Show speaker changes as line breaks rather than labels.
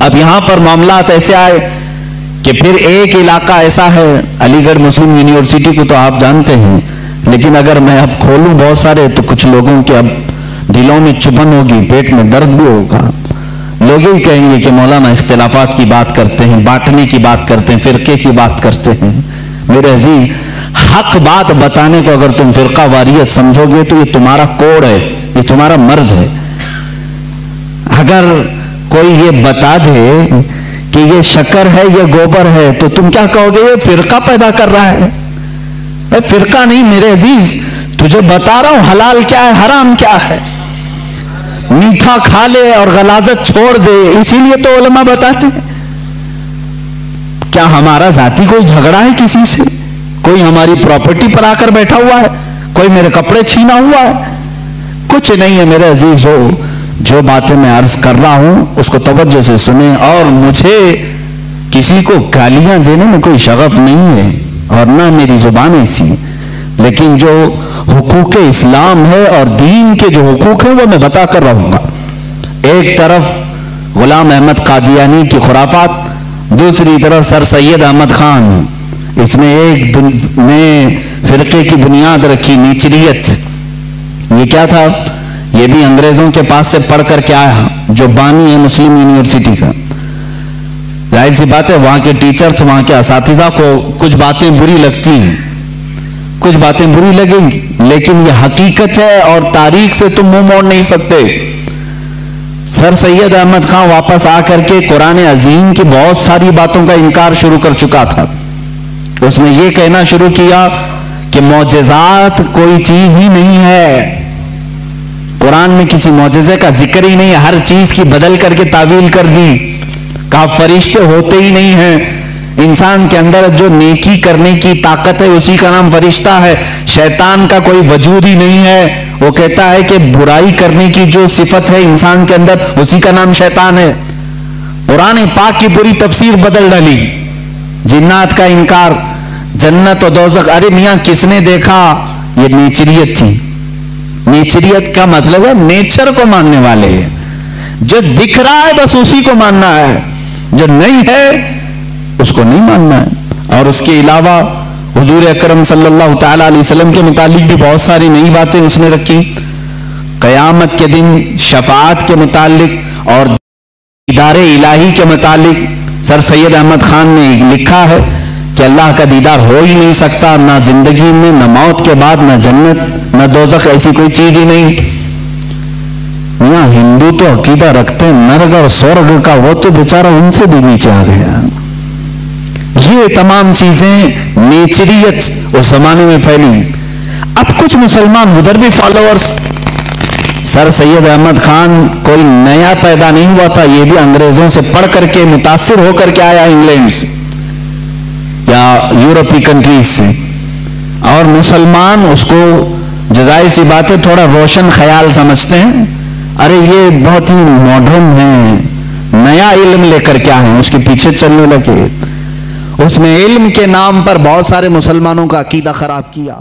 اب یہاں پر معاملات ایسے آئے کہ پھر ایک علاقہ ایسا ہے، علی گڑھ مسلم یونیورسٹی کو تو آپ جانتے ہیں، لیکن اگر میں اب کھولوں بہت سارے تو کچھ لوگوں کے اب دلوں میں چبھن ہوگی، پیٹ میں درد بھی ہوگا. لوگ ہی کہیں گے کہ مولانا اختلافات کی بات کرتے ہیں، بانٹنے کی بات کرتے ہیں، فرقے کی بات کرتے ہیں. میرے عزیز، حق بات بتانے کو اگر تم فرقہ واریت سمجھو گے تو یہ تمہارا کوڑ ہے، یہ تمہارا مرض ہے. اگر کوئی یہ بتا دے کہ یہ شکر ہے، یہ گوبر ہے، تو تم کیا کہو گے؟ یہ فرقہ پیدا کر رہا ہے. فرقہ نہیں میرے عزیز، تجھے بتا رہا ہوں حلال کیا ہے، حرام کیا ہے. میٹھا کھا لے اور غلاظت چھوڑ دے، اسی لیے تو علماء بتاتے ہیں. کیا ہمارا ذاتی کوئی جھگڑا ہے کسی سے؟ کوئی ہماری پراپرٹی پر آ کر بیٹھا ہوا ہے؟ کوئی میرے کپڑے چھینا ہوا ہے؟ کچھ نہیں ہے میرے عزیز. جو باتیں میں عرض کر رہا ہوں اس کو توجہ سے سنیں، اور مجھے کسی کو گالیاں دینے میں کوئی شغف نہیں ہے اور نہ میری زبان ایسی، لیکن جو حقوق اسلام ہے اور دین کے جو حقوق ہیں وہ میں بتا کر رہوں گا. ایک طرف غلام احمد قادیانی کی خرافات، دوسری طرف سر سید احمد خان، اس نے ایک نئے فرقے کی بنیاد رکھی، نیچریت. یہ کیا تھا؟ یہ بھی انگریزوں کے پاس سے پڑھ کر کے آیا، جو بانی ہے مسلم یونیورسٹی کا. ظاہر سی بات ہے وہاں کے ٹیچرز، وہاں کے اساتذہ کو کچھ باتیں بری لگتی ہیں، کچھ باتیں بری لگیں گی، لیکن یہ حقیقت ہے اور تاریخ سے تم منہ موڑ نہیں سکتے. سر سید احمد خان واپس آ کر کے قرآن عظیم کی بہت ساری باتوں کا انکار شروع کر چکا تھا. اس نے یہ کہنا شروع کیا کہ معجزات کوئی چیز ہی نہیں ہے، قرآن میں کسی معجزے کا ذکر ہی نہیں ہے، ہر چیز کی بدل کر کے تعویل کر دی. کہا فرشتے ہوتے ہی نہیں ہیں، انسان کے اندر جو نیکی کرنے کی طاقت ہے اسی کا نام فرشتہ ہے. شیطان کا کوئی وجود ہی نہیں ہے، وہ کہتا ہے کہ برائی کرنے کی جو صفت ہے انسان کے اندر اسی کا نام شیطان ہے. قرآن پاک کی پوری تفسیر بدل ڈالی. جنات کا انکار، جنت و دوزخ، ارے میاں کس نے دیکھا؟ یہ نیچریت تھی. نیچریت کا مطلب ہے نیچر کو ماننے والے ہیں. جو دکھ رہا ہے بس اسی کو ماننا ہے، جو نہیں ہے اس کو نہیں ماننا ہے. اور اس کے علاوہ حضور اکرم صلی اللہ تعالی علیہ وسلم کے متعلق بھی بہت ساری نئی باتیں اس نے رکھی. قیامت کے دن شفاعت کے متعلق اور دیدار الہی کے متعلق سر سید احمد خان نے لکھا ہے کہ اللہ کا دیدار ہو ہی نہیں سکتا، نہ زندگی میں، نہ موت کے بعد، نہ جنت، نہ دوزخ، ایسی کوئی چیز ہی نہیں. یہاں ہندو تو عقیدہ رکھتے ہیں نرگ اور سورگ کا، وہ تو بیچارہ ان سے بھی نیچے آ گیا. یہ تمام چیزیں نیچریت اس زمانے میں پھیلی. اب کچھ مسلمان ادھر بھی فالوورز. سر سید احمد خان کوئی نیا پیدا نہیں ہوا تھا، یہ بھی انگریزوں سے پڑھ کر کے متاثر ہو کر کے آیا انگلینڈ سے یا یورپی کنٹریز سے. اور مسلمان اس کو جزائر سی بات ہے تھوڑا روشن خیال سمجھتے ہیں. ارے یہ بہت ہی ماڈرن ہیں، نیا علم لے کر کیا ہے، اس کے پیچھے چلنے لگے. اس نے علم کے نام پر بہت سارے مسلمانوں کا عقیدہ خراب کیا.